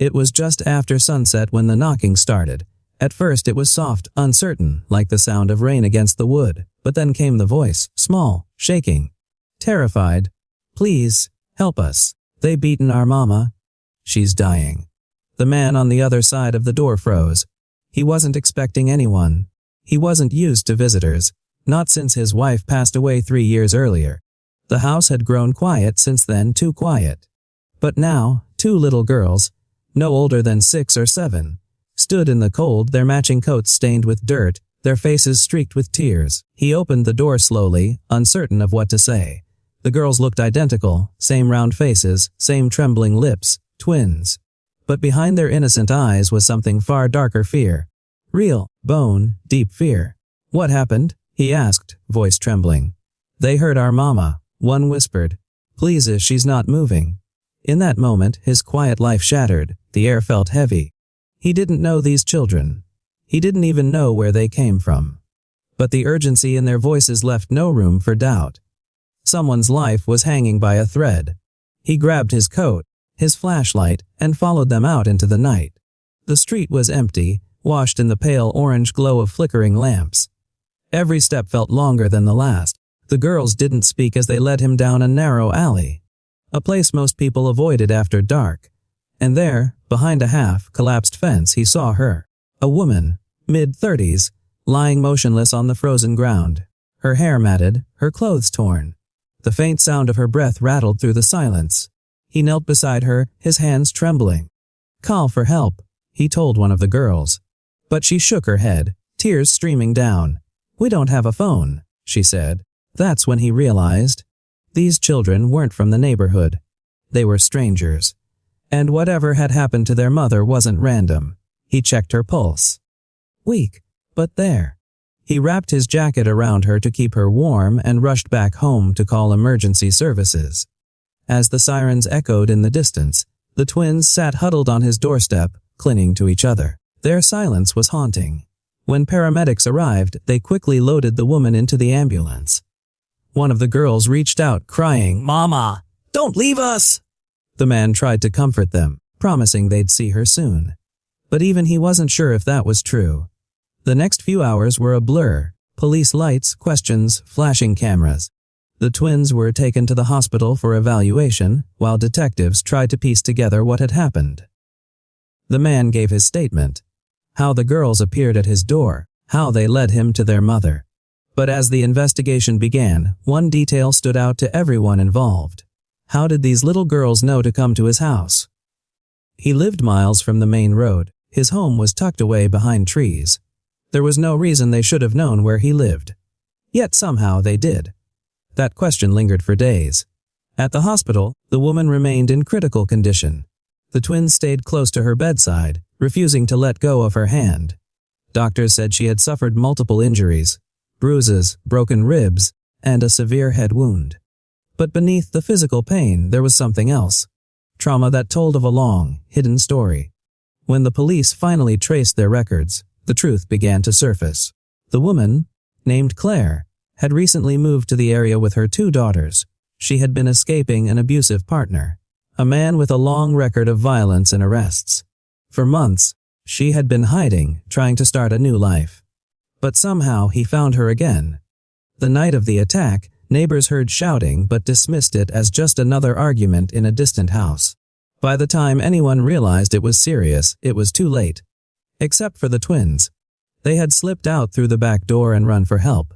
It was just after sunset when the knocking started. At first it was soft, uncertain, like the sound of rain against the wood, but then came the voice, small, shaking. Terrified. Please, help us. They beaten our mama. She's dying. The man on the other side of the door froze. He wasn't expecting anyone. He wasn't used to visitors, not since his wife passed away 3 years earlier. The house had grown quiet since then, too quiet. But now, 2 little girls, no older than 6 or 7, stood in the cold, their matching coats stained with dirt, their faces streaked with tears. He opened the door slowly, uncertain of what to say. The girls looked identical, same round faces, same trembling lips, twins. But behind their innocent eyes was something far darker: fear. Real, bone, deep fear. What happened? He asked, voice trembling. They hurt our mama, one whispered. Please, she's not moving. In that moment, his quiet life shattered. The air felt heavy. He didn't know these children. He didn't even know where they came from. But the urgency in their voices left no room for doubt. Someone's life was hanging by a thread. He grabbed his coat, his flashlight, and followed them out into the night. The street was empty, washed in the pale orange glow of flickering lamps. Every step felt longer than the last. The girls didn't speak as they led him down a narrow alley, a place most people avoided after dark. And there, behind a half-collapsed fence, he saw her. A woman, mid-30s, lying motionless on the frozen ground. Her hair matted, her clothes torn. The faint sound of her breath rattled through the silence. He knelt beside her, his hands trembling. Call for help, he told one of the girls. But she shook her head, tears streaming down. We don't have a phone, she said. That's when he realized. These children weren't from the neighborhood. They were strangers. And whatever had happened to their mother wasn't random. He checked her pulse. Weak, but there. He wrapped his jacket around her to keep her warm and rushed back home to call emergency services. As the sirens echoed in the distance, the twins sat huddled on his doorstep, clinging to each other. Their silence was haunting. When paramedics arrived, they quickly loaded the woman into the ambulance. One of the girls reached out, crying, Mama, don't leave us! The man tried to comfort them, promising they'd see her soon. But even he wasn't sure if that was true. The next few hours were a blur. Police lights, questions, flashing cameras. The twins were taken to the hospital for evaluation, while detectives tried to piece together what had happened. The man gave his statement. How the girls appeared at his door, how they led him to their mother. But as the investigation began, one detail stood out to everyone involved. How did these little girls know to come to his house? He lived miles from the main road. His home was tucked away behind trees. There was no reason they should have known where he lived. Yet somehow they did. That question lingered for days. At the hospital, the woman remained in critical condition. The twins stayed close to her bedside, refusing to let go of her hand. Doctors said she had suffered multiple injuries, bruises, broken ribs, and a severe head wound. But beneath the physical pain, there was something else. Trauma that told of a long, hidden story. When the police finally traced their records, the truth began to surface. The woman, named Claire, had recently moved to the area with her 2 daughters. She had been escaping an abusive partner, a man with a long record of violence and arrests. For months, she had been hiding, trying to start a new life. But somehow he found her again. The night of the attack, neighbors heard shouting but dismissed it as just another argument in a distant house. By the time anyone realized it was serious, it was too late. Except for the twins. They had slipped out through the back door and run for help.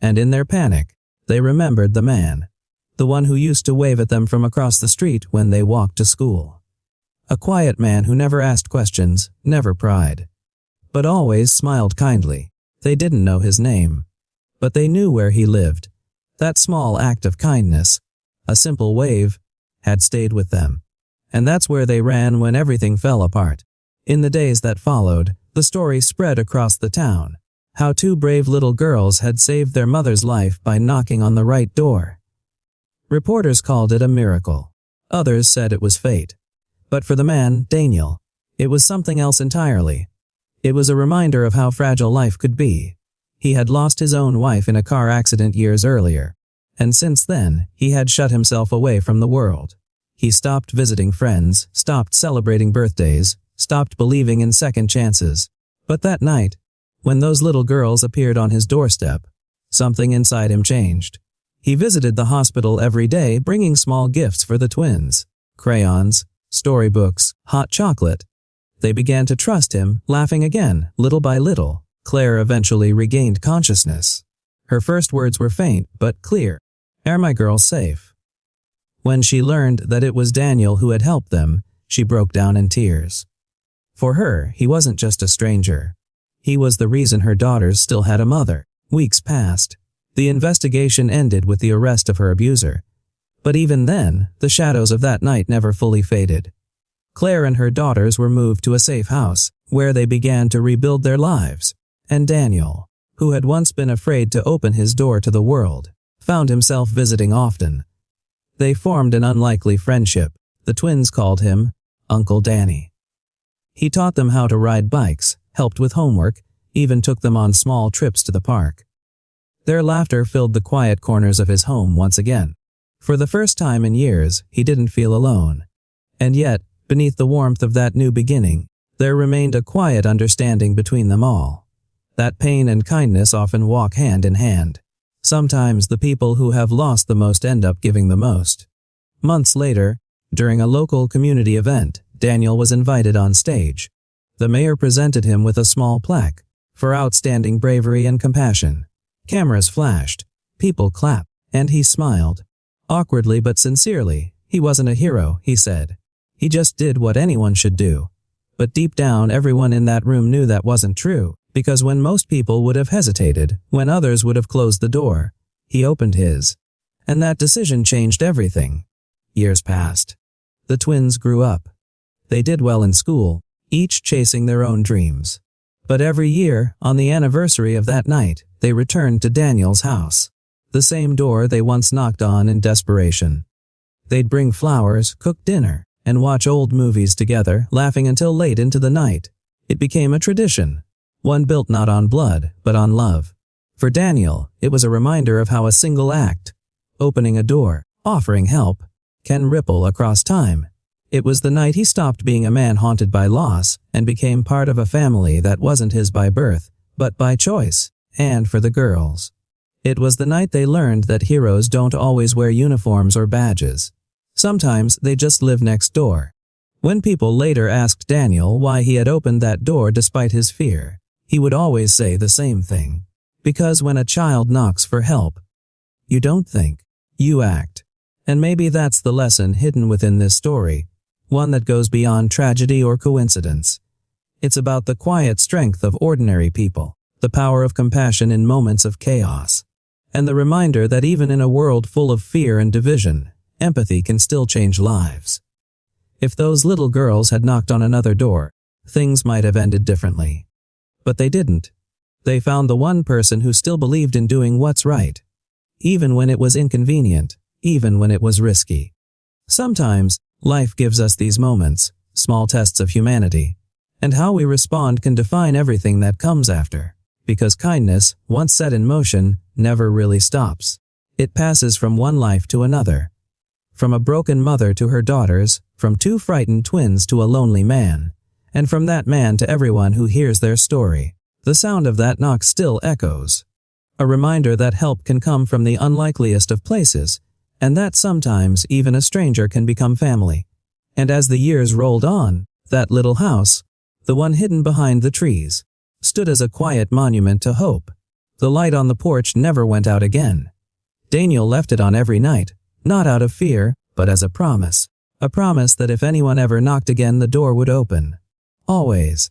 And in their panic, they remembered the man. The one who used to wave at them from across the street when they walked to school. A quiet man who never asked questions, never pried. But always smiled kindly. They didn't know his name. But they knew where he lived. That small act of kindness, a simple wave, had stayed with them. And that's where they ran when everything fell apart. In the days that followed, the story spread across the town. How 2 brave little girls had saved their mother's life by knocking on the right door. Reporters called it a miracle. Others said it was fate. But for the man, Daniel, it was something else entirely. It was a reminder of how fragile life could be. He had lost his own wife in a car accident years earlier. And since then, he had shut himself away from the world. He stopped visiting friends, stopped celebrating birthdays, stopped believing in second chances. But that night, when those little girls appeared on his doorstep, something inside him changed. He visited the hospital every day, bringing small gifts for the twins: crayons, storybooks, hot chocolate. They began to trust him, laughing again, little by little. Claire eventually regained consciousness. Her first words were faint but clear. "Are my girls safe?" When she learned that it was Daniel who had helped them, she broke down in tears. For her, he wasn't just a stranger. He was the reason her daughters still had a mother. Weeks passed. The investigation ended with the arrest of her abuser. But even then, the shadows of that night never fully faded. Claire and her daughters were moved to a safe house, where they began to rebuild their lives. And Daniel, who had once been afraid to open his door to the world, found himself visiting often. They formed an unlikely friendship. The twins called him Uncle Danny. He taught them how to ride bikes, helped with homework, even took them on small trips to the park. Their laughter filled the quiet corners of his home once again. For the first time in years, he didn't feel alone. And yet, beneath the warmth of that new beginning, there remained a quiet understanding between them all. That pain and kindness often walk hand in hand. Sometimes the people who have lost the most end up giving the most. Months later, during a local community event, Daniel was invited on stage. The mayor presented him with a small plaque for outstanding bravery and compassion. Cameras flashed, people clapped, and he smiled. Awkwardly but sincerely. He wasn't a hero, he said. He just did what anyone should do. But deep down, everyone in that room knew that wasn't true, because when most people would have hesitated, when others would have closed the door, he opened his. And that decision changed everything. Years passed. The twins grew up. They did well in school, each chasing their own dreams. But every year, on the anniversary of that night, they returned to Daniel's house. The same door they once knocked on in desperation. They'd bring flowers, cook dinner, and watch old movies together, laughing until late into the night. It became a tradition, one built not on blood, but on love. For Daniel, it was a reminder of how a single act, opening a door, offering help, can ripple across time. It was the night he stopped being a man haunted by loss and became part of a family that wasn't his by birth, but by choice. And for the girls, it was the night they learned that heroes don't always wear uniforms or badges. Sometimes they just live next door. When people later asked Daniel why he had opened that door despite his fear, he would always say the same thing. Because when a child knocks for help, you don't think, you act. And maybe that's the lesson hidden within this story, one that goes beyond tragedy or coincidence. It's about the quiet strength of ordinary people, the power of compassion in moments of chaos, and the reminder that even in a world full of fear and division, empathy can still change lives. If those little girls had knocked on another door, things might have ended differently. But they didn't. They found the one person who still believed in doing what's right, even when it was inconvenient, even when it was risky. Sometimes, life gives us these moments, small tests of humanity, and how we respond can define everything that comes after. Because kindness, once set in motion, never really stops. It passes from one life to another. From a broken mother to her daughters, from two frightened twins to a lonely man, and from that man to everyone who hears their story. The sound of that knock still echoes. A reminder that help can come from the unlikeliest of places, and that sometimes even a stranger can become family. And as the years rolled on, that little house, the one hidden behind the trees, stood as a quiet monument to hope. The light on the porch never went out again. Daniel left it on every night, not out of fear, but as a promise. A promise that if anyone ever knocked again, the door would open. Always.